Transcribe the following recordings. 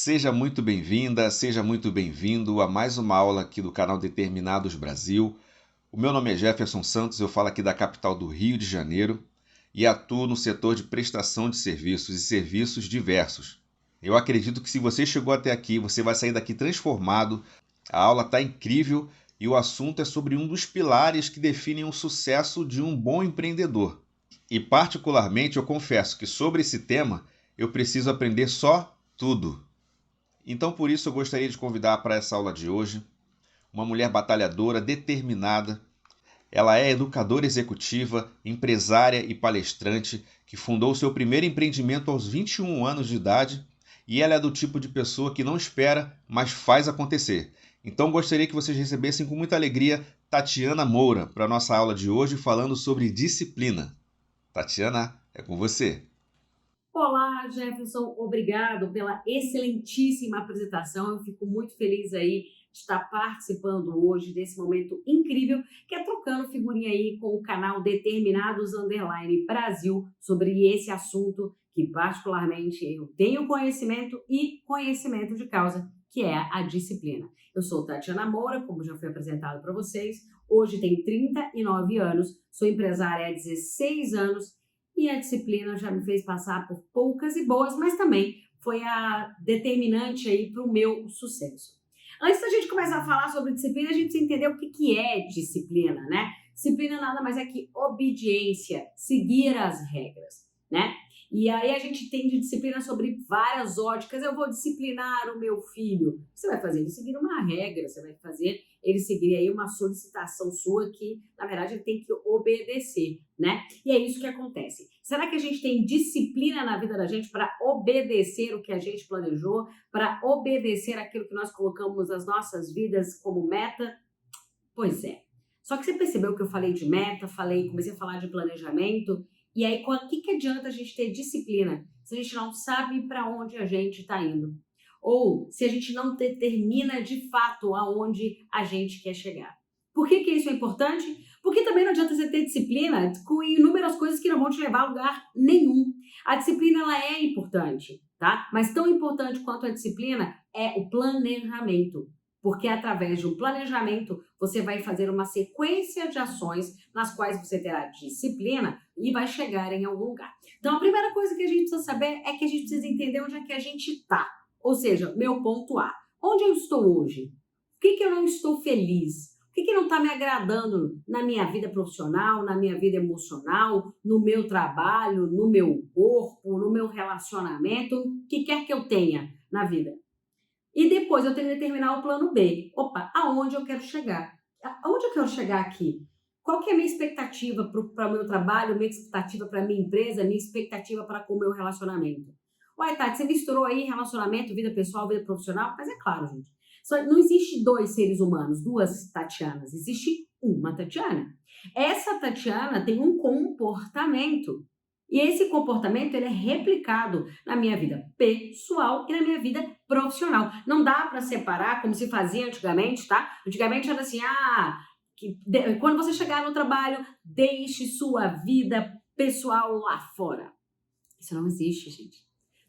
Seja muito bem-vinda, seja muito bem-vindo a mais uma aula aqui do canal Determinados Brasil. O meu nome é Jefferson Santos, eu falo aqui da capital do Rio de Janeiro e atuo no setor de prestação de serviços e serviços diversos. Eu acredito que se você chegou até aqui, você vai sair daqui transformado. A aula está incrível e o assunto é sobre um dos pilares que definem o sucesso de um bom empreendedor. E particularmente eu confesso que sobre esse tema eu preciso aprender só tudo. Então, por isso, eu gostaria de convidar para essa aula de hoje uma mulher batalhadora, determinada. Ela é educadora executiva, empresária e palestrante que fundou seu primeiro empreendimento aos 21 anos de idade e ela é do tipo de pessoa que não espera, mas faz acontecer. Então, gostaria que vocês recebessem com muita alegria Tatiana Moura para a nossa aula de hoje falando sobre disciplina. Tatiana, é com você. Olá, Jefferson, obrigado pela excelentíssima apresentação. Eu fico muito feliz aí de estar participando hoje desse momento incrível, que é trocando figurinha aí com o canal Determinados Brasil sobre esse assunto que particularmente eu tenho conhecimento e conhecimento de causa, que é a disciplina. Eu sou Tatiana Moura, como já foi apresentado para vocês. Hoje tenho 39 anos, sou empresária há 16 anos e a disciplina já me fez passar por poucas e boas, mas também foi a determinante aí para o meu sucesso. Antes da gente começar a falar sobre disciplina, a gente precisa entender o que é disciplina, né? Disciplina nada mais é que obediência, seguir as regras, né? E aí a gente tem de disciplina sobre várias óticas. Eu vou disciplinar o meu filho. Você vai fazer ele seguir uma regra, você vai fazer ele seguir aí uma solicitação sua que, na verdade, ele tem que obedecer, né? E é isso que acontece. Será que a gente tem disciplina na vida da gente para obedecer o que a gente planejou, para obedecer aquilo que nós colocamos nas nossas vidas como meta? Pois é. Só que você percebeu que eu falei de meta, comecei a falar de planejamento, e aí o que adianta a gente ter disciplina se a gente não sabe para onde a gente está indo? Ou se a gente não determina de fato aonde a gente quer chegar. Por que isso é importante? Porque também não adianta você ter disciplina com inúmeras coisas que não vão te levar a lugar nenhum. A disciplina ela é importante, tá? Mas tão importante quanto a disciplina é o planejamento. Porque através de um planejamento você vai fazer uma sequência de ações nas quais você terá disciplina e vai chegar em algum lugar. Então a primeira coisa que a gente precisa saber é que a gente precisa entender onde é que a gente está. Ou seja, meu ponto A. Onde eu estou hoje? O que eu não estou feliz? O que não está me agradando na minha vida profissional, na minha vida emocional, no meu trabalho, no meu corpo, no meu relacionamento, o que quer que eu tenha na vida? E depois eu tenho que determinar o plano B. Opa, aonde eu quero chegar? Aonde eu quero chegar aqui? Qual que é a minha expectativa para o meu trabalho, minha expectativa para a minha empresa, minha expectativa para com o meu relacionamento? Uai, Tati, você misturou aí relacionamento, vida pessoal, vida profissional? Mas é claro, gente. Não existe dois seres humanos, duas Tatianas. Existe uma Tatiana. Essa Tatiana tem um comportamento. E esse comportamento ele é replicado na minha vida pessoal e na minha vida profissional. Não dá para separar como se fazia antigamente, tá? Antigamente era assim, quando você chegar no trabalho, deixe sua vida pessoal lá fora. Isso não existe, gente.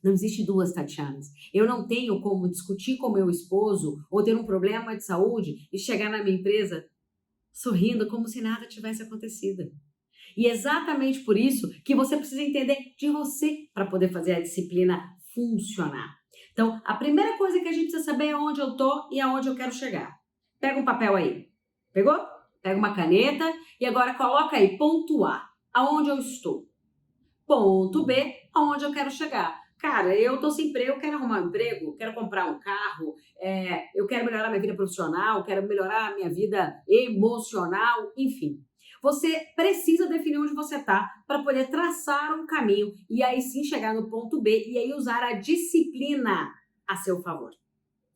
Não existe duas Tatianas. Eu não tenho como discutir com meu esposo ou ter um problema de saúde e chegar na minha empresa sorrindo como se nada tivesse acontecido. E é exatamente por isso que você precisa entender de você para poder fazer a disciplina funcionar. Então, a primeira coisa que a gente precisa saber é onde eu tô e aonde eu quero chegar. Pega um papel aí. Pegou? Pega uma caneta e agora coloca aí ponto A, aonde eu estou. Ponto B, aonde eu quero chegar. Cara, eu tô sem emprego, eu quero arrumar um emprego, quero comprar um carro, eu quero melhorar minha vida profissional, quero melhorar a minha vida emocional, enfim. Você precisa definir onde você está para poder traçar um caminho e aí sim chegar no ponto B e aí usar a disciplina a seu favor.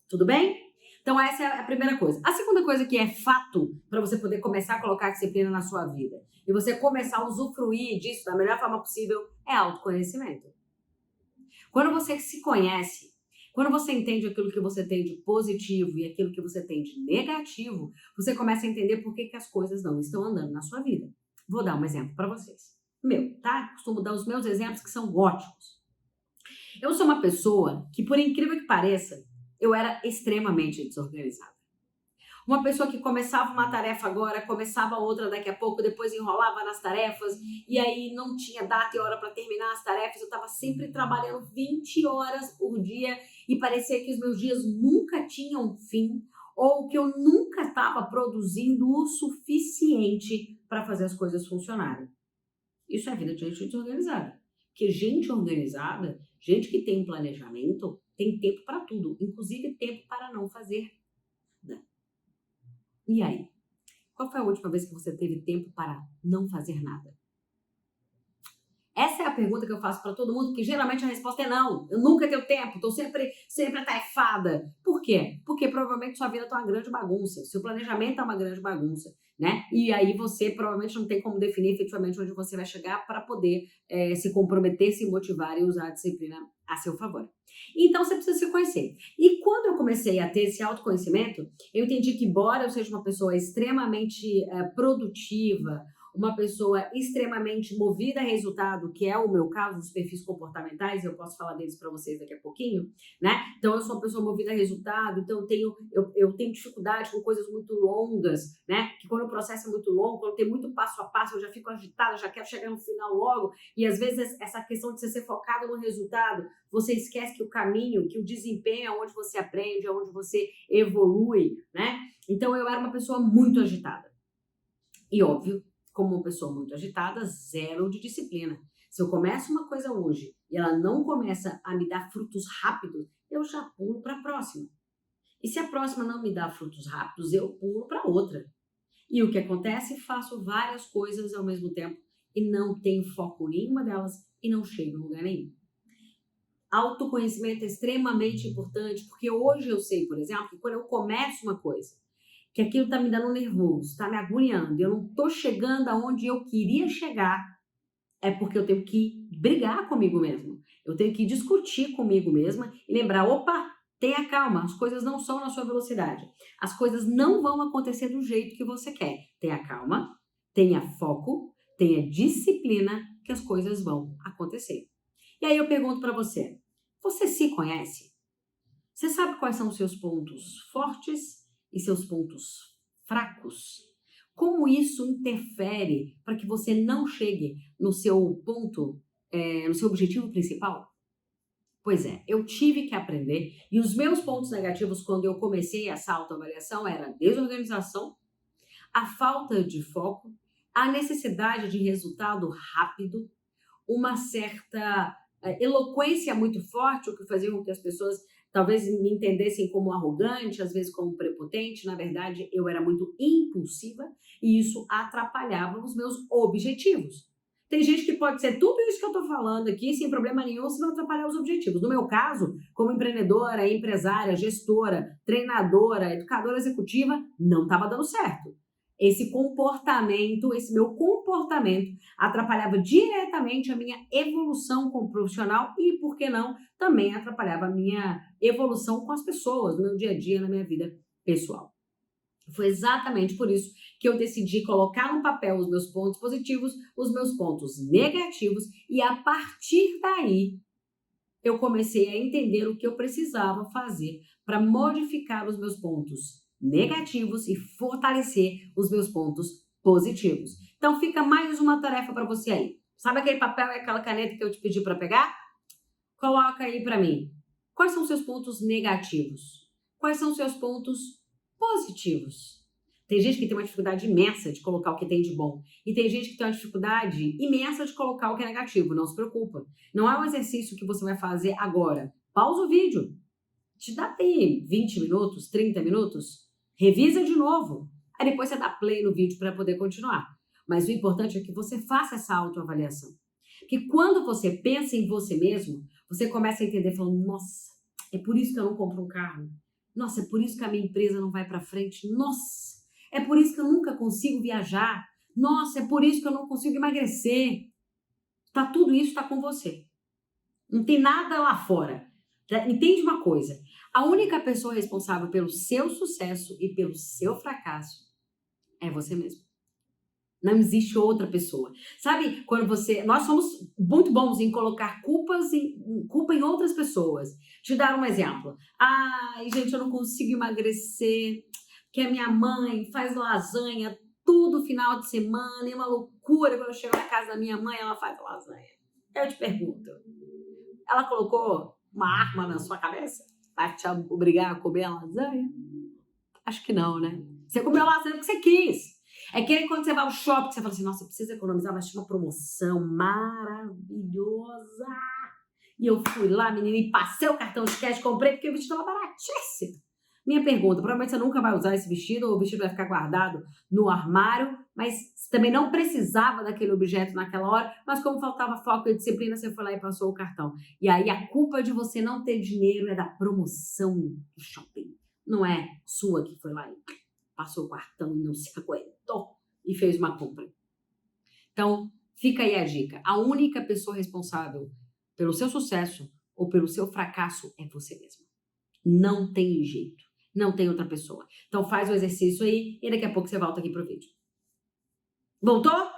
Tudo bem? Então essa é a primeira coisa. A segunda coisa que é fato para você poder começar a colocar disciplina na sua vida e você começar a usufruir disso da melhor forma possível é autoconhecimento. Quando você se conhece, quando você entende aquilo que você tem de positivo e aquilo que você tem de negativo, você começa a entender por que as coisas não estão andando na sua vida. Vou dar um exemplo para vocês. Tá? Costumo dar os meus exemplos que são ótimos. Eu sou uma pessoa que, por incrível que pareça, eu era extremamente desorganizada. Uma pessoa que começava uma tarefa agora, começava outra daqui a pouco, depois enrolava nas tarefas, e aí não tinha data e hora para terminar as tarefas. Eu estava sempre trabalhando 20 horas por dia e parecia que os meus dias nunca tinham fim, ou que eu nunca estava produzindo o suficiente para fazer as coisas funcionarem. Isso é vida de gente desorganizada. Porque gente organizada, gente que tem um planejamento, tem tempo para tudo, inclusive tempo para não fazer nada. E aí? Qual foi a última vez que você teve tempo para não fazer nada? Essa é a pergunta que eu faço para todo mundo, porque geralmente a resposta é não. Eu nunca tenho tempo, estou sempre atarefada. Por quê? Porque provavelmente sua vida está uma grande bagunça, seu planejamento é uma grande bagunça, né? E aí você provavelmente não tem como definir efetivamente onde você vai chegar para poder se comprometer, se motivar e usar a disciplina a seu favor. Então você precisa se conhecer. E quando eu comecei a ter esse autoconhecimento, eu entendi que, embora eu seja uma pessoa extremamente produtiva, uma pessoa extremamente movida a resultado, que é o meu caso, os perfis comportamentais, eu posso falar deles para vocês daqui a pouquinho, né? Então, eu sou uma pessoa movida a resultado, então eu tenho dificuldade com coisas muito longas, né? Que quando o processo é muito longo, quando tem muito passo a passo, eu já fico agitada, já quero chegar no final logo, e às vezes essa questão de você ser focado no resultado, você esquece que o caminho, que o desempenho é onde você aprende, é onde você evolui, né? Então, eu era uma pessoa muito agitada. E óbvio, como uma pessoa muito agitada, zero de disciplina. Se eu começo uma coisa hoje e ela não começa a me dar frutos rápidos, eu já pulo para a próxima. E se a próxima não me dá frutos rápidos, eu pulo para outra. E o que acontece? Faço várias coisas ao mesmo tempo e não tenho foco em nenhuma delas e não chego em lugar nenhum. Autoconhecimento é extremamente importante, porque hoje eu sei, por exemplo, que quando eu começo uma coisa, que aquilo está me dando nervoso, está me agoniando, eu não estou chegando aonde eu queria chegar, é porque eu tenho que brigar comigo mesma. Eu tenho que discutir comigo mesma e lembrar, opa, tenha calma, as coisas não são na sua velocidade. As coisas não vão acontecer do jeito que você quer. Tenha calma, tenha foco, tenha disciplina, que as coisas vão acontecer. E aí eu pergunto para você, você se conhece? Você sabe quais são os seus pontos fortes e seus pontos fracos? Como isso interfere para que você não chegue no seu ponto, no seu objetivo principal? Pois é, eu tive que aprender, e os meus pontos negativos quando eu comecei essa autoavaliação era a desorganização, a falta de foco, a necessidade de resultado rápido, uma certa eloquência muito forte, o que fazia com que as pessoas talvez me entendessem como arrogante, às vezes como prepotente. Na verdade, eu era muito impulsiva e isso atrapalhava os meus objetivos. Tem gente que pode ser tudo isso que eu estou falando aqui sem problema nenhum, se não atrapalhar os objetivos. No meu caso, como empreendedora, empresária, gestora, treinadora, educadora executiva, não estava dando certo. Esse comportamento, esse meu comportamento atrapalhava diretamente a minha evolução como profissional e, por que não, também atrapalhava a minha evolução com as pessoas, no meu dia a dia, na minha vida pessoal. Foi exatamente por isso que eu decidi colocar no papel os meus pontos positivos, os meus pontos negativos, e a partir daí eu comecei a entender o que eu precisava fazer para modificar os meus pontos negativos e fortalecer os meus pontos positivos. Então fica mais uma tarefa para você aí. Sabe aquele papel e aquela caneta que eu te pedi para pegar? Coloca aí para mim. Quais são os seus pontos negativos? Quais são os seus pontos positivos? Tem gente que tem uma dificuldade imensa de colocar o que tem de bom. E tem gente que tem uma dificuldade imensa de colocar o que é negativo. Não se preocupa. Não é um exercício que você vai fazer agora. Pausa o vídeo. Te dá aí 20 minutos, 30 minutos. Revisa de novo. Aí depois você dá play no vídeo para poder continuar. Mas o importante é que você faça essa autoavaliação. Porque quando você pensa em você mesmo, você começa a entender, falando, nossa, é por isso que eu não compro um carro. Nossa, é por isso que a minha empresa não vai para frente. Nossa, é por isso que eu nunca consigo viajar. Nossa, é por isso que eu não consigo emagrecer. Tudo isso está com você. Não tem nada lá fora. Entende uma coisa? A única pessoa responsável pelo seu sucesso e pelo seu fracasso é você mesmo. Não existe outra pessoa. Sabe quando nós somos muito bons em colocar culpa em outras pessoas. Te dar um exemplo. Ai, gente, eu não consigo emagrecer, que a minha mãe faz lasanha todo final de semana, é uma loucura. Quando eu chego na casa da minha mãe, ela faz lasanha. Eu te pergunto, ela colocou uma arma na sua cabeça para te obrigar a comer a lasanha? Acho que não, né? Você comeu a lasanha porque você quis. É que aí quando você vai ao shopping, você fala assim, nossa, eu preciso economizar, mas tinha uma promoção maravilhosa. E eu fui lá, menina, e passei o cartão de cash, comprei, porque o vestido estava baratíssimo. Minha pergunta, provavelmente você nunca vai usar esse vestido, ou o vestido vai ficar guardado no armário, mas você também não precisava daquele objeto naquela hora, mas como faltava foco e disciplina, você foi lá e passou o cartão. E aí a culpa de você não ter dinheiro é da promoção do shopping. Não é sua que foi lá e passou o cartão e não se aguentou e fez uma compra. Então, fica aí a dica. A única pessoa responsável pelo seu sucesso ou pelo seu fracasso é você mesmo. Não tem jeito. Não tem outra pessoa. Então, faz o exercício aí e daqui a pouco você volta aqui pro vídeo. Voltou?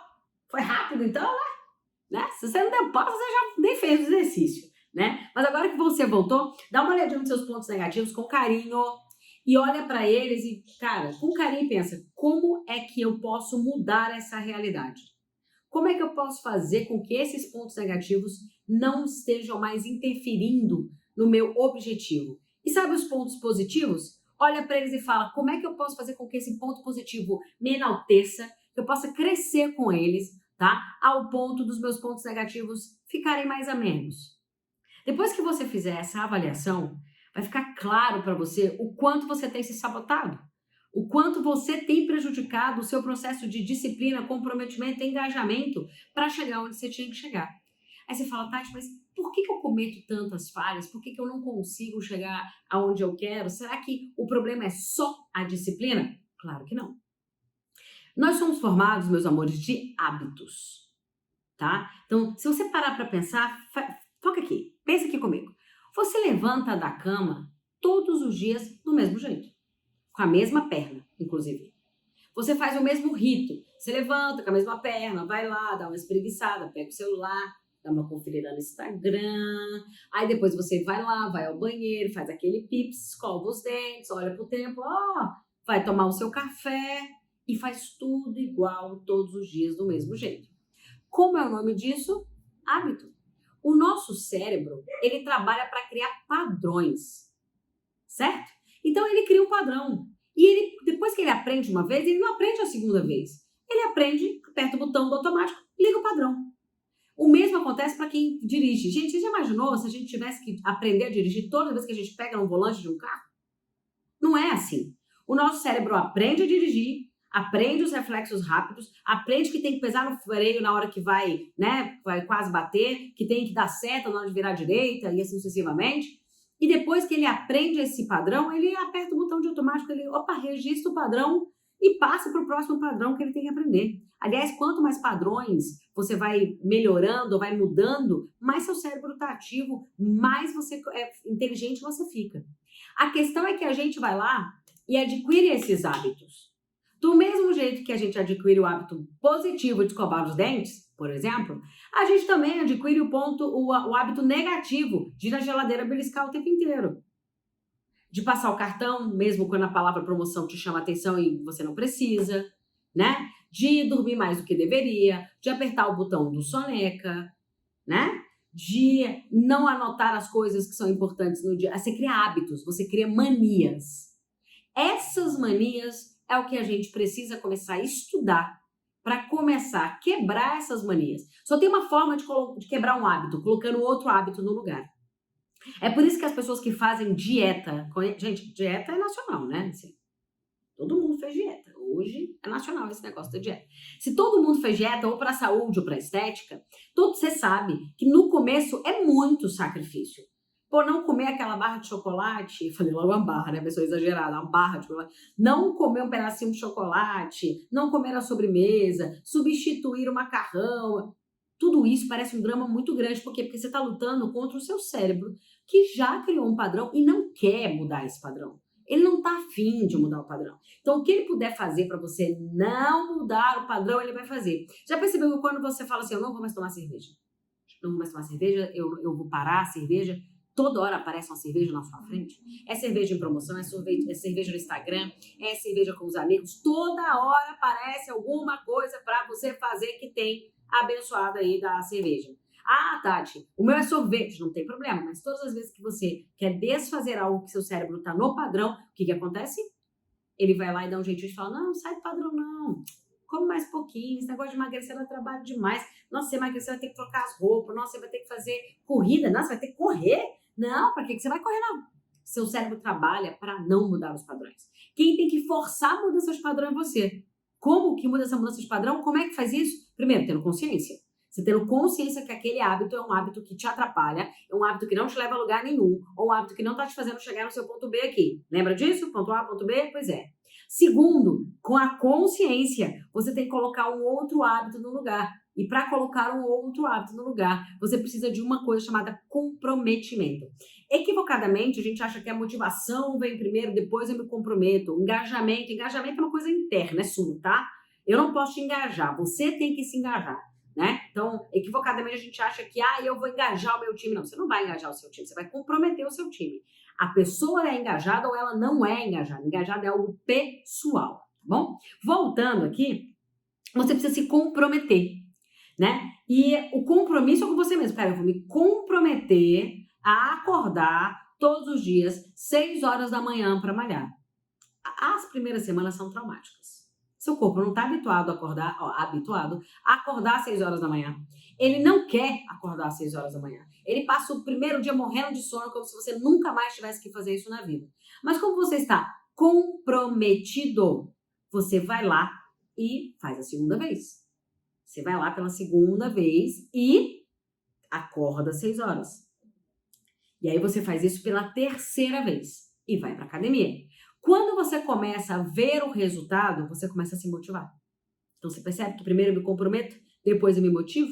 Foi rápido então, né? Se você não deu pausa, você já nem fez o exercício, né? Mas agora que você voltou, dá uma olhadinha nos seus pontos negativos com carinho e olha para eles e, cara, com carinho pensa, como é que eu posso mudar essa realidade? Como é que eu posso fazer com que esses pontos negativos não estejam mais interferindo no meu objetivo? E sabe os pontos positivos? Olha para eles e fala, como é que eu posso fazer com que esse ponto positivo me enalteça, que eu possa crescer com eles, tá? Ao ponto dos meus pontos negativos ficarem mais a menos. Depois que você fizer essa avaliação, vai ficar claro para você o quanto você tem se sabotado, o quanto você tem prejudicado o seu processo de disciplina, comprometimento e engajamento para chegar onde você tinha que chegar. Aí você fala, Tati, mas por que eu cometo tantas falhas? Por que eu não consigo chegar aonde eu quero? Será que o problema é só a disciplina? Claro que não. Nós somos formados, meus amores, de hábitos, tá? Então, se você parar para pensar, foca aqui, pensa aqui comigo. Você levanta da cama todos os dias do mesmo jeito, com a mesma perna, inclusive. Você faz o mesmo rito. Você levanta com a mesma perna, vai lá, dá uma espreguiçada, pega o celular, dá uma conferida no Instagram. Aí depois você vai lá, vai ao banheiro, faz aquele pips, escova os dentes, olha pro tempo, vai tomar o seu café e faz tudo igual todos os dias do mesmo jeito. Como é o nome disso? Hábito. O nosso cérebro, ele trabalha para criar padrões, certo? Então ele cria um padrão. E ele, depois que ele aprende uma vez, ele não aprende a segunda vez. Ele aprende, aperta o botão do automático, liga o padrão. O mesmo acontece para quem dirige. Gente, você já imaginou se a gente tivesse que aprender a dirigir toda vez que a gente pega no volante de um carro? Não é assim. O nosso cérebro aprende a dirigir, aprende os reflexos rápidos, aprende que tem que pesar no freio na hora que vai, né, vai quase bater, que tem que dar seta na hora de virar à direita e assim sucessivamente. E depois que ele aprende esse padrão, ele aperta o botão de automático, ele, registra o padrão e passa para o próximo padrão que ele tem que aprender. Aliás, quanto mais padrões você vai melhorando, vai mudando, mais seu cérebro está ativo, mais inteligente você fica. A questão é que a gente vai lá e adquire esses hábitos. Do mesmo jeito que a gente adquire o hábito positivo de escovar os dentes, por exemplo, a gente também adquire o hábito negativo de ir na geladeira beliscar o tempo inteiro. De passar o cartão, mesmo quando a palavra promoção te chama a atenção e você não precisa, né? De dormir mais do que deveria, de apertar o botão do soneca, né? De não anotar as coisas que são importantes no dia. Você cria hábitos, você cria manias. Essas manias é o que a gente precisa começar a estudar para começar a quebrar essas manias. Só tem uma forma de quebrar um hábito, colocando outro hábito no lugar. É por isso que as pessoas que fazem dieta... Gente, dieta é nacional, né? Assim, todo mundo fez dieta. Hoje é nacional esse negócio da dieta. Se todo mundo fez dieta, ou para saúde ou para estética, você sabe que no começo é muito sacrifício. Por não comer aquela barra de chocolate, falei logo uma barra, né? Pessoa exagerada, uma barra de chocolate. Não comer um pedacinho de chocolate, não comer a sobremesa, substituir o macarrão. Tudo isso parece um drama muito grande. Por quê? Porque você está lutando contra o seu cérebro, que já criou um padrão e não quer mudar esse padrão. Ele não está afim de mudar o padrão. Então, o que ele puder fazer para você não mudar o padrão, ele vai fazer. Já percebeu que quando você fala assim, eu não vou mais tomar cerveja? Não vou mais tomar cerveja, eu vou parar a cerveja. Toda hora aparece uma cerveja na sua frente. É cerveja em promoção, é cerveja no Instagram, é cerveja com os amigos. Toda hora aparece alguma coisa para você fazer que tem abençoado aí da cerveja. Ah, Tati, o meu é sorvete, não tem problema, mas todas as vezes que você quer desfazer algo que seu cérebro está no padrão, o que acontece? Ele vai lá e dá um jeitinho de falar, não, sai do padrão não, come mais pouquinho, esse negócio de emagrecer dá trabalho demais, nossa, você emagrecer vai ter que trocar as roupas, nossa, você vai ter que fazer corrida, nossa, você vai ter que correr, não, para que você vai correr não? Seu cérebro trabalha para não mudar os padrões. Quem tem que forçar a mudança de padrão é você. Como que muda essa mudança de padrão? Como é que faz isso? Primeiro, tendo consciência. Você tendo consciência que aquele hábito é um hábito que te atrapalha, é um hábito que não te leva a lugar nenhum, ou um hábito que não está te fazendo chegar no seu ponto B aqui. Lembra disso? Ponto A, ponto B? Pois é. Segundo, com a consciência, você tem que colocar um outro hábito no lugar. E para colocar um outro hábito no lugar, você precisa de uma coisa chamada comprometimento. Equivocadamente, a gente acha que a motivação vem primeiro, depois eu me comprometo. Engajamento é uma coisa interna, é sua, tá? Eu não posso te engajar, você tem que se engajar. Né? Então, equivocadamente a gente acha que eu vou engajar o meu time. Não, você não vai engajar o seu time, você vai comprometer o seu time. A pessoa é engajada ou ela não é engajada. Engajada é algo pessoal, tá bom? Voltando aqui, você precisa se comprometer, né? E o compromisso é com você mesmo. Cara, eu vou me comprometer a acordar todos os dias, 6 horas da manhã para malhar. As primeiras semanas são traumáticas. Seu corpo não está habituado a acordar às 6 horas da manhã. Ele não quer acordar às 6 horas da manhã. Ele passa o primeiro dia morrendo de sono, como se você nunca mais tivesse que fazer isso na vida. Mas como você está comprometido, você vai lá e faz a segunda vez. Você vai lá pela segunda vez e acorda às 6 horas. E aí você faz isso pela terceira vez e vai para a academia. Quando você começa a ver o resultado, você começa a se motivar. Então, você percebe que primeiro eu me comprometo, depois eu me motivo?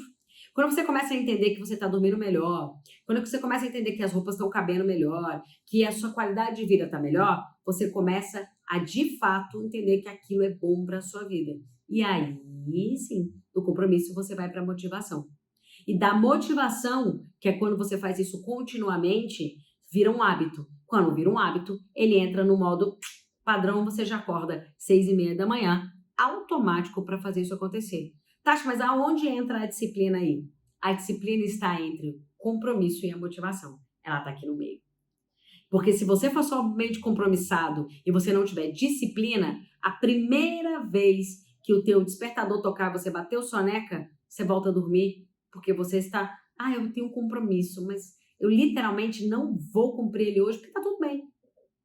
Quando você começa a entender que você está dormindo melhor, quando você começa a entender que as roupas estão cabendo melhor, que a sua qualidade de vida está melhor, você começa a, de fato, entender que aquilo é bom para a sua vida. E aí, sim, do compromisso você vai para a motivação. E da motivação, que é quando você faz isso continuamente, vira um hábito. Quando vira um hábito, ele entra no modo padrão, você já acorda 6:30 da manhã, automático para fazer isso acontecer. Tati, mas aonde entra a disciplina aí? A disciplina está entre o compromisso e a motivação. Ela está aqui no meio. Porque se você for somente compromissado e você não tiver disciplina, a primeira vez que o teu despertador tocar, você bateu soneca, você volta a dormir, porque você está, eu tenho um compromisso, mas eu literalmente não vou cumprir ele hoje, porque tá tudo bem.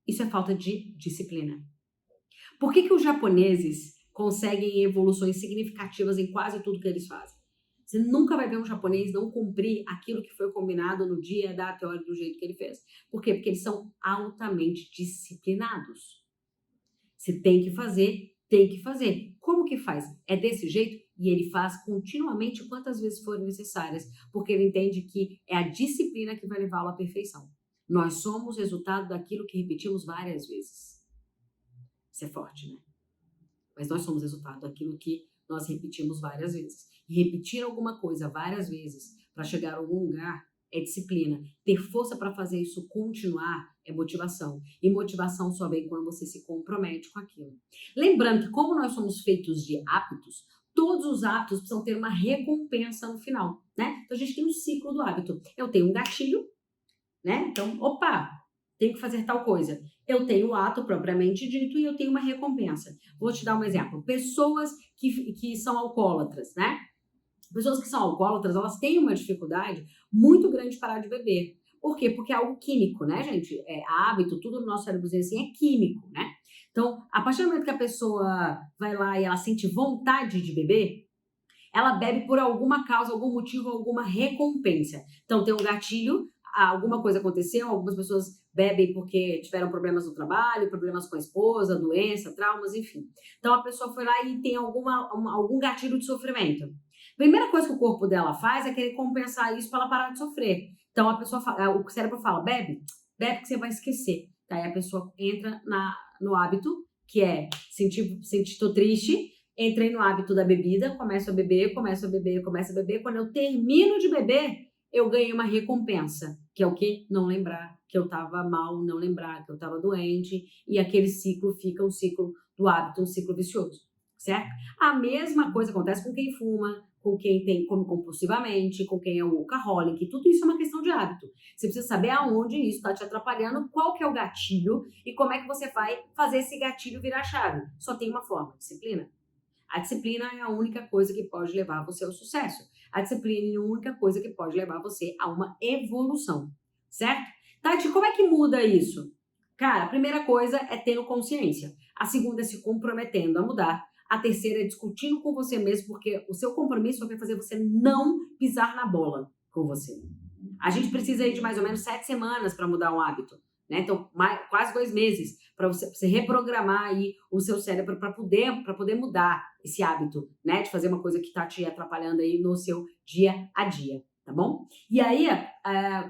Isso é falta de disciplina. Por que os japoneses conseguem evoluções significativas em quase tudo que eles fazem? Você nunca vai ver um japonês não cumprir aquilo que foi combinado no dia, data e hora do jeito que ele fez. Por quê? Porque eles são altamente disciplinados. Você tem que fazer, tem que fazer. Como que faz? É desse jeito? E ele faz continuamente quantas vezes forem necessárias, porque ele entende que é a disciplina que vai levá-lo à perfeição. Nós somos resultado daquilo que repetimos várias vezes. Isso é forte, né? Mas nós somos resultado daquilo que nós repetimos várias vezes. E repetir alguma coisa várias vezes para chegar a algum lugar é disciplina. Ter força para fazer isso continuar é motivação. E motivação só vem quando você se compromete com aquilo. Lembrando que como nós somos feitos de hábitos, todos os hábitos precisam ter uma recompensa no final, né? Então a gente tem um ciclo do hábito. Eu tenho um gatilho, né? Então, tenho que fazer tal coisa. Eu tenho o ato propriamente dito e eu tenho uma recompensa. Vou te dar um exemplo. Pessoas que são alcoólatras, né? Pessoas que são alcoólatras, elas têm uma dificuldade muito grande de parar de beber. Por quê? Porque é algo químico, né, gente? Hábito, tudo no nosso cérebrozinho assim é químico, né? Então, a partir do momento que a pessoa vai lá e ela sente vontade de beber, ela bebe por alguma causa, algum motivo, alguma recompensa. Então, tem um gatilho, alguma coisa aconteceu, algumas pessoas bebem porque tiveram problemas no trabalho, problemas com a esposa, doença, traumas, enfim. Então, a pessoa foi lá e tem algum gatilho de sofrimento. Primeira coisa que o corpo dela faz é querer compensar isso para ela parar de sofrer. Então, o cérebro fala, bebe que você vai esquecer. Daí a pessoa entra no hábito, que é tô triste, entrei no hábito da bebida, começo a beber. Quando eu termino de beber, eu ganhei uma recompensa, que é o quê? Não lembrar que eu estava mal, não lembrar que eu estava doente, e aquele ciclo fica um ciclo do hábito, um ciclo vicioso, certo? A mesma coisa acontece com quem fuma, com quem come compulsivamente, com quem é um workaholic, tudo isso é uma questão de hábito. Você precisa saber aonde isso está te atrapalhando, qual que é o gatilho e como é que você vai fazer esse gatilho virar chave. Só tem uma forma, disciplina. A disciplina é a única coisa que pode levar você ao sucesso. A disciplina é a única coisa que pode levar você a uma evolução, certo? Tati, como é que muda isso? Cara, a primeira coisa é tendo consciência. A segunda é se comprometendo a mudar. A terceira é discutindo com você mesmo, porque o seu compromisso vai fazer você não pisar na bola com você. A gente precisa aí de mais ou menos 7 semanas para mudar um hábito, né? Então, quase 2 meses para você reprogramar aí o seu cérebro para poder mudar esse hábito, né? De fazer uma coisa que está te atrapalhando aí no seu dia a dia, tá bom? E aí,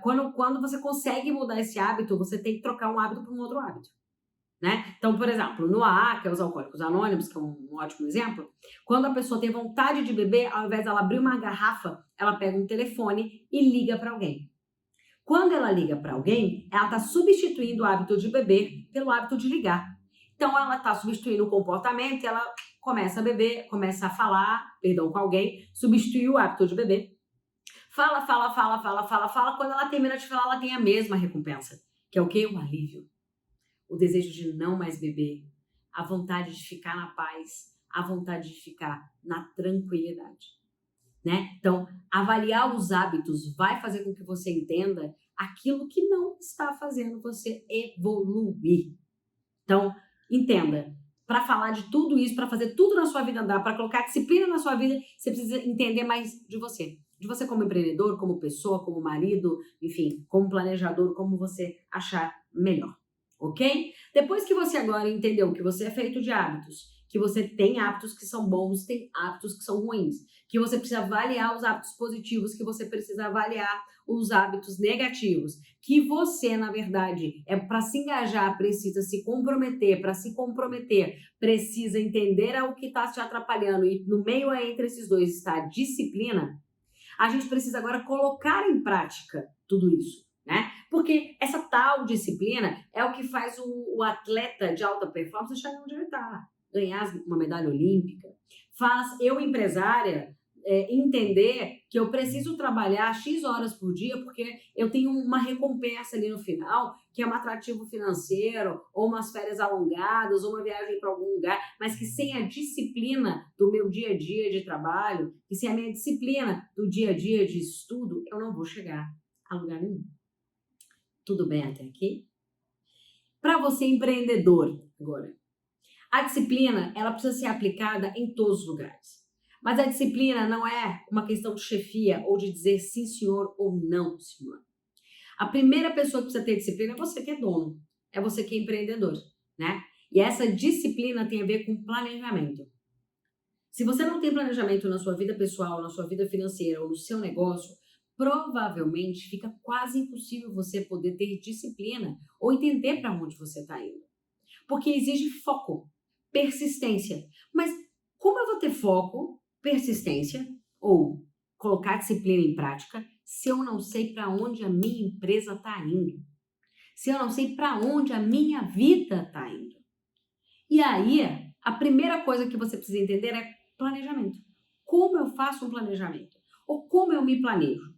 quando você consegue mudar esse hábito, você tem que trocar um hábito por um outro hábito, né? Então, por exemplo, no AA, que é os Alcoólicos Anônimos, que é um ótimo exemplo, quando a pessoa tem vontade de beber, ao invés dela abrir uma garrafa, ela pega um telefone e liga para alguém. Quando ela liga para alguém, ela está substituindo o hábito de beber pelo hábito de ligar. Então, ela está substituindo o comportamento, ela começa a beber, começa a falar, com alguém, substitui o hábito de beber. Fala. Quando ela termina de falar, ela tem a mesma recompensa, que é o quê? O alívio. O desejo de não mais beber, a vontade de ficar na paz, a vontade de ficar na tranquilidade, né? Então, avaliar os hábitos vai fazer com que você entenda aquilo que não está fazendo você evoluir. Então, entenda, para falar de tudo isso, para fazer tudo na sua vida andar, para colocar disciplina na sua vida, você precisa entender mais de você. De você como empreendedor, como pessoa, como marido, enfim, como planejador, como você achar melhor. Ok? Depois que você agora entendeu que você é feito de hábitos, que você tem hábitos que são bons, tem hábitos que são ruins, que você precisa avaliar os hábitos positivos, que você precisa avaliar os hábitos negativos, que você, na verdade, para se engajar, precisa se comprometer, para se comprometer, precisa entender o que está te atrapalhando e no meio entre esses dois está a disciplina, a gente precisa agora colocar em prática tudo isso, né? Porque essa tal disciplina é o que faz o atleta de alta performance chegar onde ele está, ganhar uma medalha olímpica. Faz eu, empresária, entender que eu preciso trabalhar X horas por dia porque eu tenho uma recompensa ali no final, que é um atrativo financeiro, ou umas férias alongadas, ou uma viagem para algum lugar, mas que sem a disciplina do meu dia a dia de trabalho, e sem a minha disciplina do dia a dia de estudo, eu não vou chegar a lugar nenhum. Tudo bem até aqui? Para você empreendedor agora, a disciplina ela precisa ser aplicada em todos os lugares. Mas a disciplina não é uma questão de chefia ou de dizer sim senhor ou não senhor. A primeira pessoa que precisa ter disciplina é você que é dono, é você que é empreendedor, né? E essa disciplina tem a ver com planejamento. Se você não tem planejamento na sua vida pessoal, na sua vida financeira ou no seu negócio, provavelmente fica quase impossível você poder ter disciplina ou entender para onde você está indo. Porque exige foco, persistência. Mas como eu vou ter foco, persistência ou colocar disciplina em prática se eu não sei para onde a minha empresa está indo? Se eu não sei para onde a minha vida está indo? E aí, a primeira coisa que você precisa entender é planejamento. Como eu faço um planejamento? Ou como eu me planejo?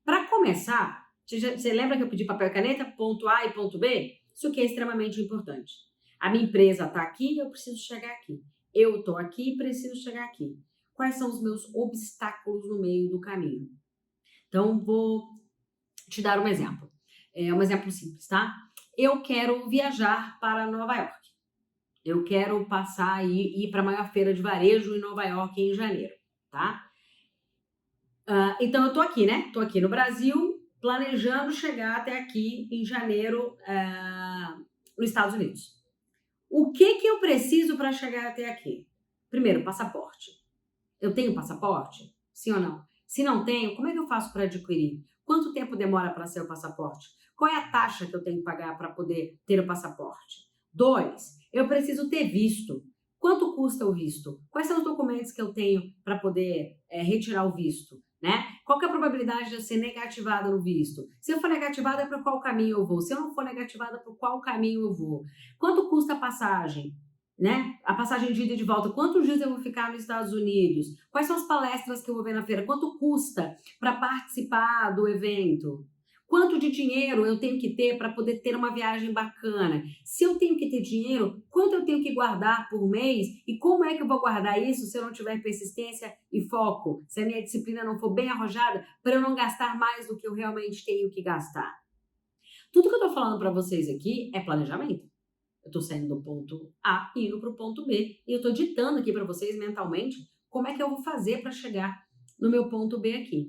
Para começar, você lembra que eu pedi papel e caneta? Ponto A e ponto B? Isso que é extremamente importante. A minha empresa está aqui, eu preciso chegar aqui. Eu estou aqui e preciso chegar aqui. Quais são os meus obstáculos no meio do caminho? Então, vou te dar um exemplo. É um exemplo simples, tá? Eu quero viajar para Nova York. Eu quero passar e ir para a maior feira de varejo em Nova York em janeiro, tá? Então, eu tô aqui, né? Tô aqui no Brasil, planejando chegar até aqui em janeiro nos Estados Unidos. O que eu preciso para chegar até aqui? Primeiro, passaporte. Eu tenho passaporte? Sim ou não? Se não tenho, como é que eu faço para adquirir? Quanto tempo demora para ser o passaporte? Qual é a taxa que eu tenho que pagar para poder ter o passaporte? 2, eu preciso ter visto. Quanto custa o visto? Quais são os documentos que eu tenho para poder retirar o visto? Né? Qual que é a probabilidade de eu ser negativada no visto? Se eu for negativada, para qual caminho eu vou? Se eu não for negativada, para qual caminho eu vou? Quanto custa a passagem? Né? A passagem de ida e de volta, quantos dias eu vou ficar nos Estados Unidos? Quais são as palestras que eu vou ver na feira? Quanto custa para participar do evento? Quanto de dinheiro eu tenho que ter para poder ter uma viagem bacana? Se eu tenho que ter dinheiro, quanto eu tenho que guardar por mês? E como é que eu vou guardar isso se eu não tiver persistência e foco? Se a minha disciplina não for bem arrojada, para eu não gastar mais do que eu realmente tenho que gastar? Tudo que eu estou falando para vocês aqui é planejamento. Eu estou saindo do ponto A e indo para o ponto B. E eu estou ditando aqui para vocês mentalmente como é que eu vou fazer para chegar no meu ponto B aqui.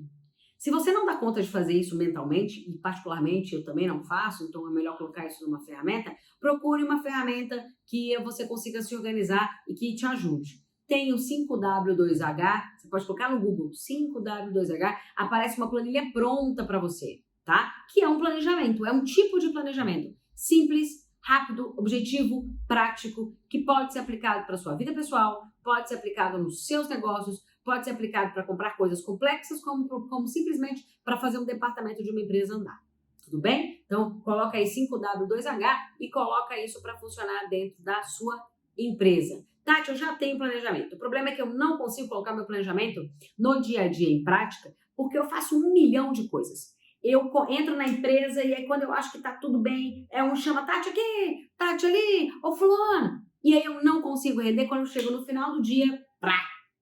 Se você não dá conta de fazer isso mentalmente, e particularmente eu também não faço, então é melhor colocar isso numa ferramenta, procure uma ferramenta que você consiga se organizar e que te ajude. Tem o 5W2H, você pode colocar no Google 5W2H, aparece uma planilha pronta para você, tá? Que é um planejamento, é um tipo de planejamento simples, rápido, objetivo, prático, que pode ser aplicado para a sua vida pessoal, pode ser aplicado nos seus negócios, pode ser aplicado para comprar coisas complexas, como simplesmente para fazer um departamento de uma empresa andar. Tudo bem? Então, coloca aí 5W2H e coloca isso para funcionar dentro da sua empresa. Tati, eu já tenho planejamento. O problema é que eu não consigo colocar meu planejamento no dia a dia em prática, porque eu faço 1 milhão de coisas. Eu entro na empresa e aí quando eu acho que tá tudo bem, um chama Tati aqui, Tati ali, ô fulano. E aí eu não consigo render quando eu chego no final do dia,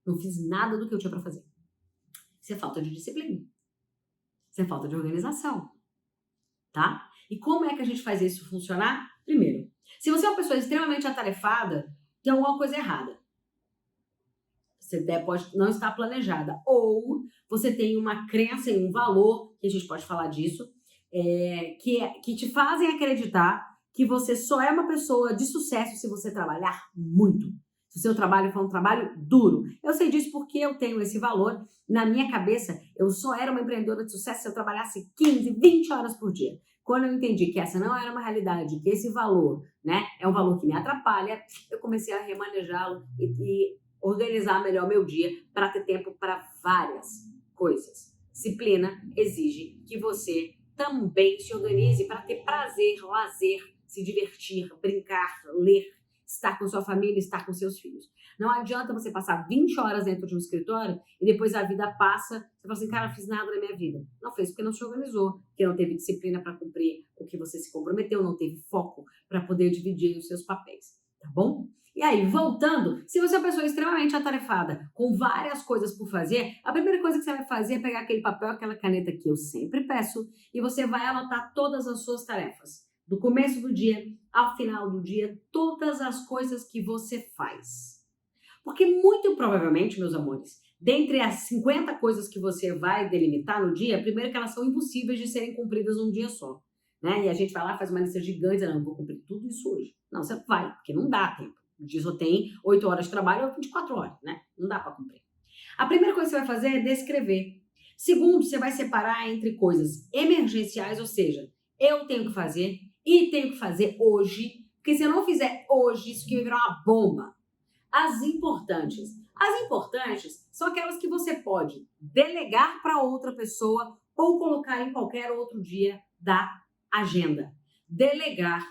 não fiz nada do que eu tinha para fazer. Isso é falta de disciplina. Isso é falta de organização. Tá? E como é que a gente faz isso funcionar? Primeiro, se você é uma pessoa extremamente atarefada, tem alguma coisa errada. Você pode não estar planejada. Ou você tem uma crença e um valor, que a gente pode falar disso, que te fazem acreditar que você só é uma pessoa de sucesso se você trabalhar muito. Se o seu trabalho for um trabalho duro. Eu sei disso porque eu tenho esse valor. Na minha cabeça, eu só era uma empreendedora de sucesso se eu trabalhasse 15, 20 horas por dia. Quando eu entendi que essa não era uma realidade, que esse valor, né, é um valor que me atrapalha, eu comecei a remanejá-lo e organizar melhor meu dia para ter tempo para várias coisas. Disciplina exige que você também se organize para ter prazer, lazer, se divertir, brincar, ler, estar com sua família, estar com seus filhos. Não adianta você passar 20 horas dentro de um escritório e depois a vida passa, você fala assim, cara, não fiz nada na minha vida. Não fez porque não se organizou, porque não teve disciplina para cumprir o que você se comprometeu, não teve foco para poder dividir os seus papéis, tá bom? E aí, voltando, se você é uma pessoa extremamente atarefada, com várias coisas por fazer, a primeira coisa que você vai fazer é pegar aquele papel, aquela caneta que eu sempre peço, e você vai anotar todas as suas tarefas. Do começo do dia ao final do dia, todas as coisas que você faz. Porque muito provavelmente, meus amores, dentre as 50 coisas que você vai delimitar no dia, primeiro que elas são impossíveis de serem cumpridas num dia só. Né? E a gente vai lá, faz uma lista gigante, não vou cumprir tudo isso hoje. Não, você vai, porque não dá tempo. O dia só tem 8 horas de trabalho ou 24 horas, né? Não dá para cumprir. A primeira coisa que você vai fazer é descrever. Segundo, você vai separar entre coisas emergenciais, ou seja, eu tenho que fazer e tenho que fazer hoje, porque se eu não fizer hoje, isso aqui vai virar uma bomba. As importantes. As importantes são aquelas que você pode delegar para outra pessoa ou colocar em qualquer outro dia da agenda. Delegar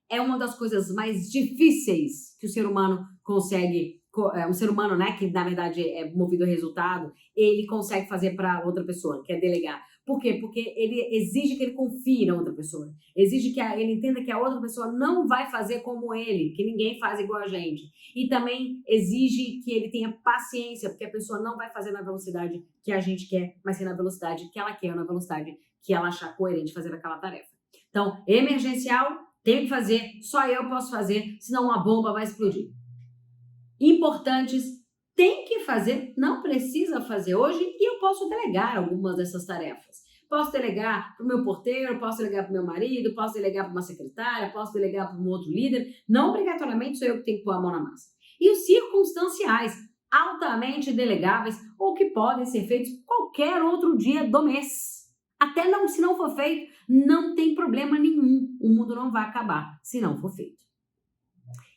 é uma das coisas mais difíceis que o ser humano consegue, um ser humano, né, que na verdade é movido a resultado, ele consegue fazer para outra pessoa, que é delegar. Por quê? Porque ele exige que ele confie na outra pessoa. Exige que ele entenda que a outra pessoa não vai fazer como ele, que ninguém faz igual a gente. E também exige que ele tenha paciência, porque a pessoa não vai fazer na velocidade que a gente quer, mas sim na velocidade que ela quer, na velocidade que ela achar coerente fazer aquela tarefa. Então, emergencial, tenho que fazer, só eu posso fazer, senão uma bomba vai explodir. Importantes, tem que fazer, não precisa fazer hoje e eu posso delegar algumas dessas tarefas. Posso delegar para o meu porteiro, posso delegar para o meu marido, posso delegar para uma secretária, posso delegar para um outro líder. Não obrigatoriamente sou eu que tenho que pôr a mão na massa. E os circunstanciais, altamente delegáveis ou que podem ser feitos qualquer outro dia do mês. Até não, se não for feito, não tem problema nenhum. O mundo não vai acabar se não for feito.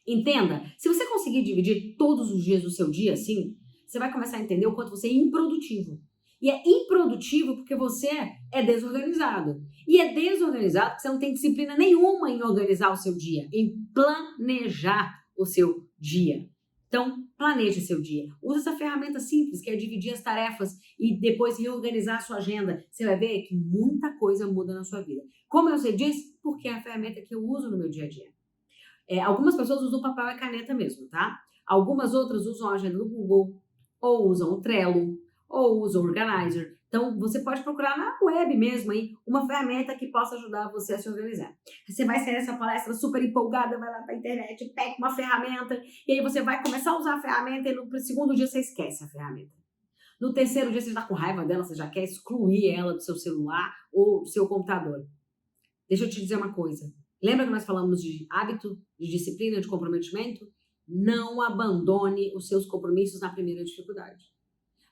Entenda, se você conseguir dividir todos os dias do seu dia assim, você vai começar a entender o quanto você é improdutivo. E é improdutivo porque você é desorganizado. E é desorganizado porque você não tem disciplina nenhuma em organizar o seu dia, em planejar o seu dia. Então, planeje seu dia. Use essa ferramenta simples, que é dividir as tarefas e depois reorganizar a sua agenda. Você vai ver que muita coisa muda na sua vida. Como eu sei disso? Porque é a ferramenta que eu uso no meu dia a dia. Algumas pessoas usam papel e caneta mesmo, tá? Algumas outras usam a agenda do Google, ou usam o Trello, ou usam o Organizer. Então, você pode procurar na web mesmo aí uma ferramenta que possa ajudar você a se organizar. Você vai sair dessa palestra super empolgada, vai lá pra internet, pega uma ferramenta, e aí você vai começar a usar a ferramenta e no segundo dia você esquece a ferramenta. No terceiro dia você já tá com raiva dela, você já quer excluir ela do seu celular ou do seu computador. Deixa eu te dizer uma coisa. Lembra que nós falamos de hábito, de disciplina, de comprometimento? Não abandone os seus compromissos na primeira dificuldade.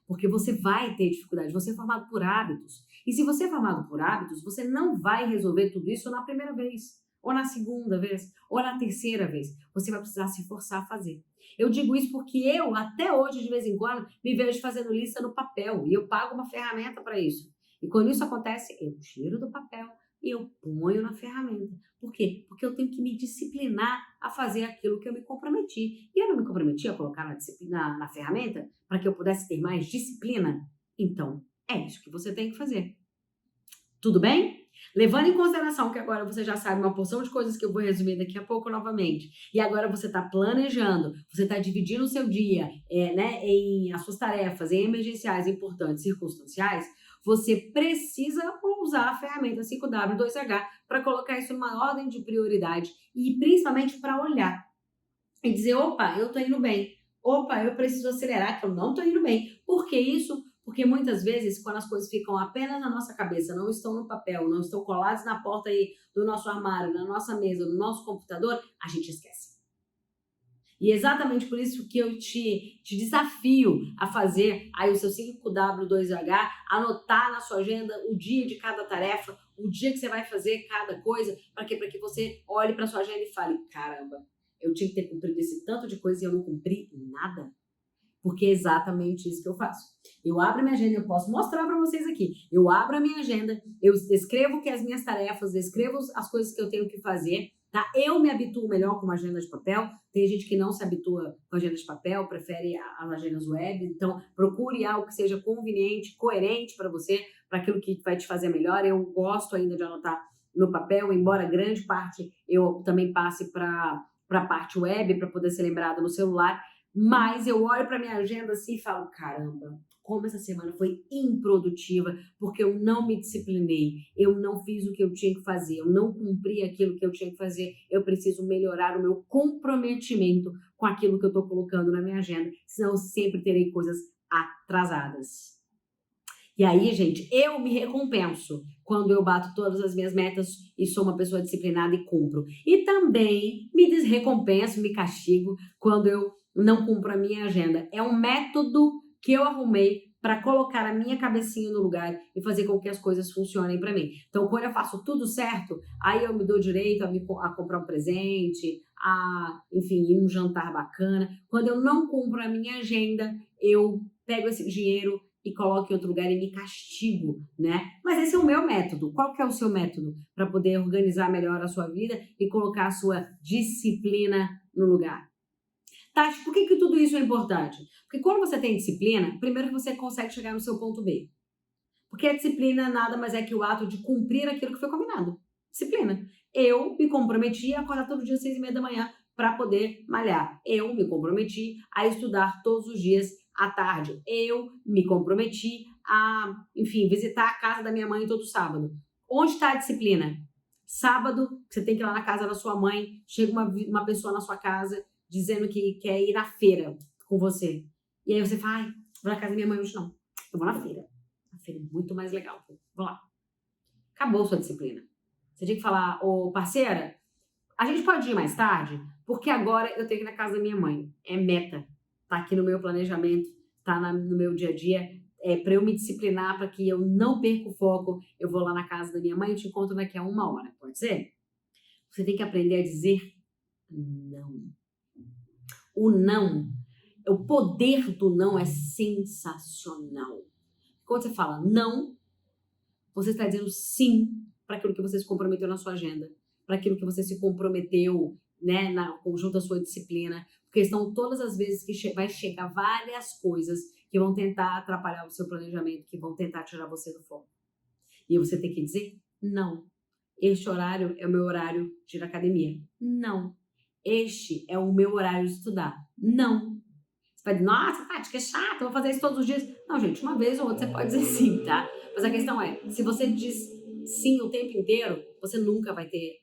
Porque você vai ter dificuldade, você é formado por hábitos. E se você é formado por hábitos, você não vai resolver tudo isso na primeira vez, ou na segunda vez, ou na terceira vez. Você vai precisar se forçar a fazer. Eu digo isso porque eu, até hoje, de vez em quando, me vejo fazendo lista no papel. E eu pago uma ferramenta para isso. E quando isso acontece, eu tiro do papel e eu ponho na ferramenta. Por quê? Porque eu tenho que me disciplinar a fazer aquilo que eu me comprometi. E eu não me comprometi a colocar na ferramenta para que eu pudesse ter mais disciplina? Então, é isso que você tem que fazer. Tudo bem? Levando em consideração que agora você já sabe uma porção de coisas que eu vou resumir daqui a pouco novamente, e agora você está planejando, você está dividindo o seu dia em as suas tarefas, em emergenciais, importantes, circunstanciais, você precisa usar a ferramenta 5W2H para colocar isso numa ordem de prioridade e principalmente para olhar e dizer, opa, eu estou indo bem, opa, eu preciso acelerar que eu não estou indo bem. Por que isso? Porque muitas vezes, quando as coisas ficam apenas na nossa cabeça, não estão no papel, não estão coladas na porta aí do nosso armário, na nossa mesa, no nosso computador, a gente esquece. E é exatamente por isso que eu te desafio a fazer aí o seu 5W2H, anotar na sua agenda o dia de cada tarefa, o dia que você vai fazer cada coisa, para quê? Para que você olhe para sua agenda e fale, caramba, eu tinha que ter cumprido esse tanto de coisa e eu não cumpri nada. Porque é exatamente isso que eu faço. Eu abro a minha agenda, eu posso mostrar para vocês aqui. Eu abro a minha agenda, eu escrevo que as minhas tarefas, escrevo as coisas que eu tenho que fazer, tá? Eu me habituo melhor com uma agenda de papel. Tem gente que não se habitua com agenda de papel, prefere as agendas web. Então, procure algo que seja conveniente, coerente para você, para aquilo que vai te fazer melhor. Eu gosto ainda de anotar no papel, embora grande parte eu também passe para a parte web, para poder ser lembrado no celular. Mas eu olho para minha agenda assim e falo, caramba, como essa semana foi improdutiva, porque eu não me disciplinei, eu não fiz o que eu tinha que fazer, eu não cumpri aquilo que eu tinha que fazer, eu preciso melhorar o meu comprometimento com aquilo que eu estou colocando na minha agenda, senão eu sempre terei coisas atrasadas. E aí, gente, eu me recompenso quando eu bato todas as minhas metas e sou uma pessoa disciplinada e cumpro. E também me desrecompenso, me castigo quando eu não cumpro a minha agenda. É um método que eu arrumei para colocar a minha cabecinha no lugar e fazer com que as coisas funcionem para mim. Então, quando eu faço tudo certo, aí eu me dou direito a comprar um presente, enfim, ir num jantar bacana. Quando eu não cumpro a minha agenda, eu pego esse dinheiro e coloco em outro lugar e me castigo, né? Mas esse é o meu método. Qual que é o seu método para poder organizar melhor a sua vida e colocar a sua disciplina no lugar? Tati, por que tudo isso é importante? Porque quando você tem disciplina, primeiro que você consegue chegar no seu ponto B. Porque a disciplina nada mais é que o ato de cumprir aquilo que foi combinado. Disciplina. Eu me comprometi a acordar todo dia às 6h30 da manhã para poder malhar. Eu me comprometi a estudar todos os dias à tarde. Eu me comprometi a, enfim, visitar a casa da minha mãe todo sábado. Onde está a disciplina? Sábado, você tem que ir lá na casa da sua mãe, chega uma pessoa na sua casa dizendo que quer ir na feira com você. E aí você fala, ai, vou na casa da minha mãe hoje não. Eu vou na feira. A feira é muito mais legal. Vou lá. Acabou sua disciplina. Você tinha que falar, ô parceira, a gente pode ir mais tarde? Porque agora eu tenho que ir na casa da minha mãe. É meta. tá aqui no meu planejamento, tá no meu dia a dia, para eu me disciplinar, para que eu não perca o foco, eu vou lá na casa da minha mãe e te encontro daqui a 1 hora, pode ser? Você tem que aprender a dizer não. O não, o poder do não é sensacional. Quando você fala não, você está dizendo sim para aquilo que você se comprometeu na sua agenda, para aquilo que você se comprometeu, né, na conjunto da sua disciplina, porque são todas as vezes que vai chegar várias coisas que vão tentar atrapalhar o seu planejamento, que vão tentar tirar você do foco. E você tem que dizer não. Este horário é o meu horário de ir à academia. Não. Este é o meu horário de estudar. Não. Você vai dizer, nossa, Tati, que chato, eu vou fazer isso todos os dias. Não, gente, uma vez ou outra você pode dizer sim, tá? Mas a questão é, se você diz sim o tempo inteiro, você nunca vai ter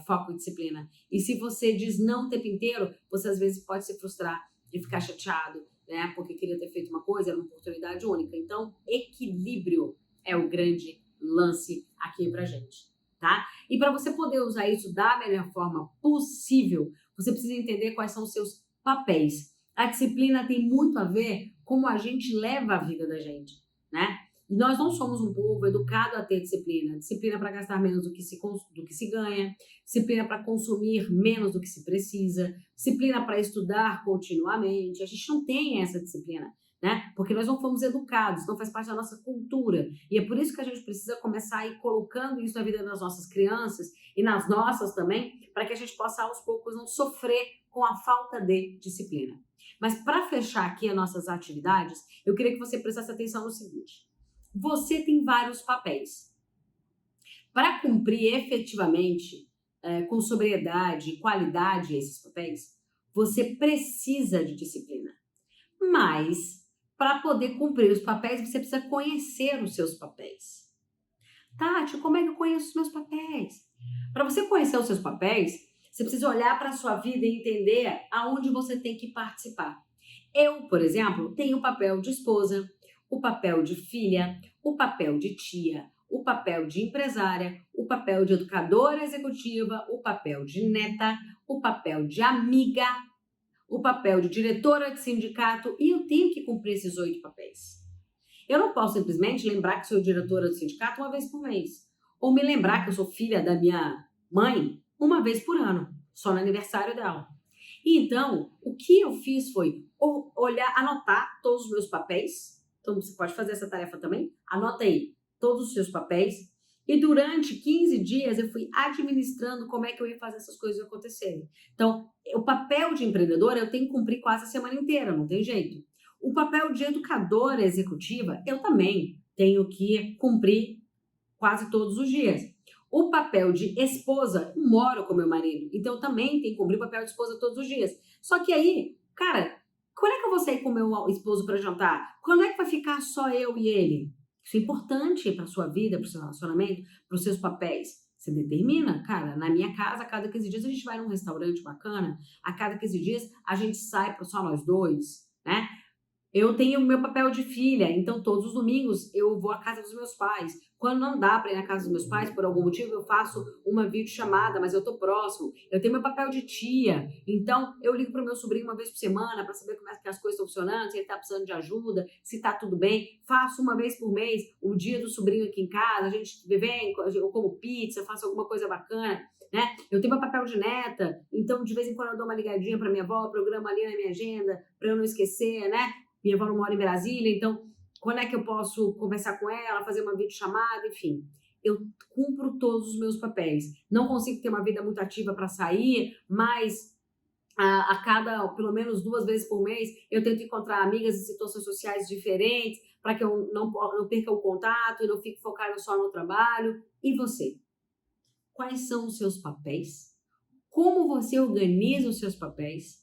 foco e disciplina. E se você diz não o tempo inteiro, você às vezes pode se frustrar e ficar chateado, né? Porque queria ter feito uma coisa, era uma oportunidade única. Então, equilíbrio é o grande lance aqui pra gente, tá? E para você poder usar isso da melhor forma possível, você precisa entender quais são os seus papéis. A disciplina tem muito a ver com como a gente leva a vida da gente, né? E nós não somos um povo educado a ter disciplina. Disciplina para gastar menos do que se ganha, disciplina para consumir menos do que se precisa, disciplina para estudar continuamente. A gente não tem essa disciplina, né? Porque nós não fomos educados, não faz parte da nossa cultura. E é por isso que a gente precisa começar a ir colocando isso na vida das nossas crianças e nas nossas também, para que a gente possa aos poucos não sofrer com a falta de disciplina. Mas para fechar aqui as nossas atividades, eu queria que você prestasse atenção no seguinte. Você tem vários papéis. Para cumprir efetivamente, com sobriedade e qualidade esses papéis, você precisa de disciplina. Mas, para poder cumprir os papéis, você precisa conhecer os seus papéis. Tati, como é que eu conheço os meus papéis? Para você conhecer os seus papéis, você precisa olhar para a sua vida e entender aonde você tem que participar. Eu, por exemplo, tenho o papel de esposa, o papel de filha, o papel de tia, o papel de empresária, o papel de educadora executiva, o papel de neta, o papel de amiga, o papel de diretora de sindicato, e eu tenho que cumprir esses 8 papéis. Eu não posso simplesmente lembrar que sou diretora do sindicato uma vez por mês, ou me lembrar que eu sou filha da minha mãe uma vez por ano, só no aniversário dela. Então, o que eu fiz foi olhar, anotar todos os meus papéis. Então, você pode fazer essa tarefa também. Anota aí todos os seus papéis. E durante 15 dias eu fui administrando como é que eu ia fazer essas coisas acontecerem. Então, o papel de empreendedora eu tenho que cumprir quase a semana inteira, não tem jeito. O papel de educadora executiva eu também tenho que cumprir quase todos os dias. O papel de esposa, eu moro com meu marido, então eu também tenho que cumprir o papel de esposa todos os dias. Só que aí, cara, quando é que eu vou sair com meu esposo para jantar? Quando é que vai ficar só eu e ele? Isso é importante para sua vida, para o seu relacionamento, para os seus papéis. Você determina, cara, na minha casa, a cada 15 dias a gente vai num restaurante bacana, a cada 15 dias a gente sai para só nós dois, né? Eu tenho o meu papel de filha, então todos os domingos eu vou à casa dos meus pais. Quando não dá para ir na casa dos meus pais, por algum motivo, eu faço uma videochamada, mas eu tô próximo. Eu tenho meu papel de tia, então eu ligo pro meu sobrinho uma vez por semana para saber como é que as coisas estão funcionando, se ele tá precisando de ajuda, se tá tudo bem. Faço uma vez por mês o dia do sobrinho aqui em casa, a gente vem, eu como pizza, faço alguma coisa bacana, né? Eu tenho meu papel de neta, então de vez em quando eu dou uma ligadinha para minha avó, programo ali na minha agenda para eu não esquecer, né? Minha avó não mora em Brasília, então quando é que eu posso conversar com ela, fazer uma videochamada, enfim. Eu cumpro todos os meus papéis. Não consigo ter uma vida muito ativa para sair, mas a cada, pelo menos 2 vezes por mês, eu tento encontrar amigas em situações sociais diferentes, para que eu não perca o contato e não fique focada só no trabalho. E você? Quais são os seus papéis? Como você organiza os seus papéis?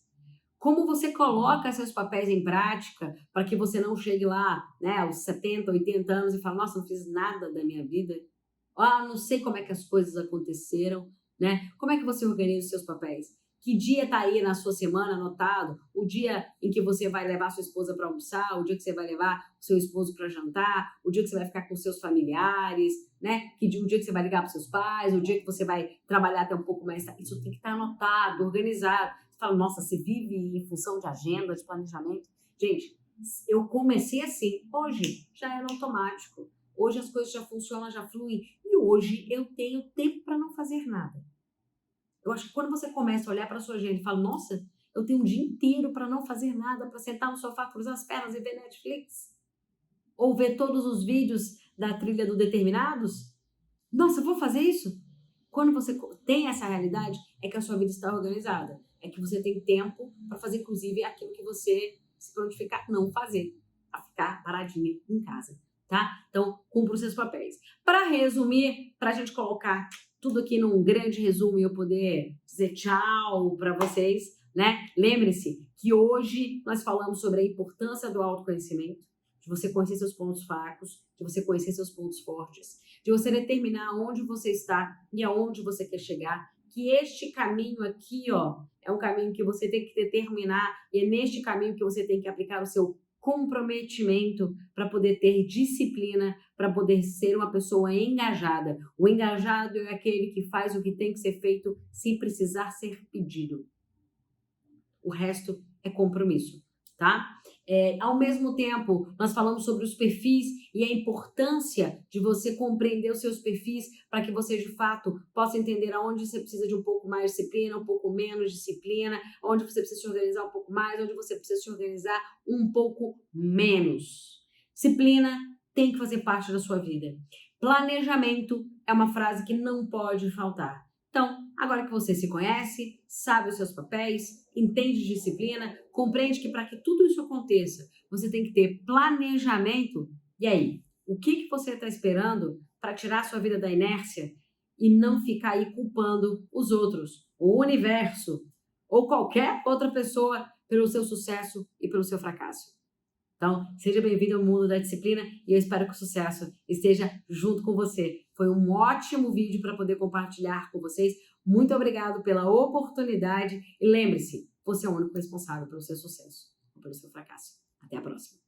Como você coloca seus papéis em prática para que você não chegue lá, né, aos 70, 80 anos e fale, nossa, não fiz nada da minha vida. Não sei como é que as coisas aconteceram, né? Como é que você organiza os seus papéis? Que dia está aí na sua semana anotado? O dia em que você vai levar sua esposa para almoçar, o dia que você vai levar seu esposo para jantar, o dia que você vai ficar com seus familiares, né? O dia que você vai ligar para seus pais, o dia que você vai trabalhar até um pouco mais tarde. Isso tem que estar anotado, organizado. Você fala, nossa, você vive em função de agenda, de planejamento. Gente, eu comecei assim. Hoje já é no automático. Hoje as coisas já funcionam, já fluem. E hoje eu tenho tempo para não fazer nada. Eu acho que quando você começa a olhar para a sua agenda e fala, nossa, eu tenho um dia inteiro para não fazer nada, para sentar no sofá, cruzar as pernas e ver Netflix. Ou ver todos os vídeos da trilha do Determinados. Nossa, eu vou fazer isso? Quando você tem essa realidade, é que a sua vida está organizada. É que você tem tempo para fazer, inclusive, aquilo que você se prontificar não fazer. A ficar paradinha em casa, tá? Então, cumpra os seus papéis. Para resumir, para a gente colocar tudo aqui num grande resumo e eu poder dizer tchau para vocês, né? Lembre-se que hoje nós falamos sobre a importância do autoconhecimento, de você conhecer seus pontos fracos, de você conhecer seus pontos fortes, de você determinar onde você está e aonde você quer chegar, que este caminho aqui, ó, é um caminho que você tem que determinar e é neste caminho que você tem que aplicar o seu comprometimento para poder ter disciplina, para poder ser uma pessoa engajada. O engajado é aquele que faz o que tem que ser feito sem precisar ser pedido. O resto é compromisso, tá? Ao mesmo tempo, nós falamos sobre os perfis e a importância de você compreender os seus perfis para que você, de fato, possa entender aonde você precisa de um pouco mais de disciplina, um pouco menos disciplina, onde você precisa se organizar um pouco mais, onde você precisa se organizar um pouco menos. Disciplina tem que fazer parte da sua vida. Planejamento é uma frase que não pode faltar. Então, agora que você se conhece, sabe os seus papéis, entende de disciplina, compreende que para que tudo isso aconteça, você tem que ter planejamento. E aí, o que você está esperando para tirar a sua vida da inércia e não ficar aí culpando os outros, o universo ou qualquer outra pessoa pelo seu sucesso e pelo seu fracasso? Então, seja bem-vindo ao mundo da disciplina e eu espero que o sucesso esteja junto com você. Foi um ótimo vídeo para poder compartilhar com vocês. Muito obrigado pela oportunidade e lembre-se, você é o único responsável pelo seu sucesso ou pelo seu fracasso. Até a próxima.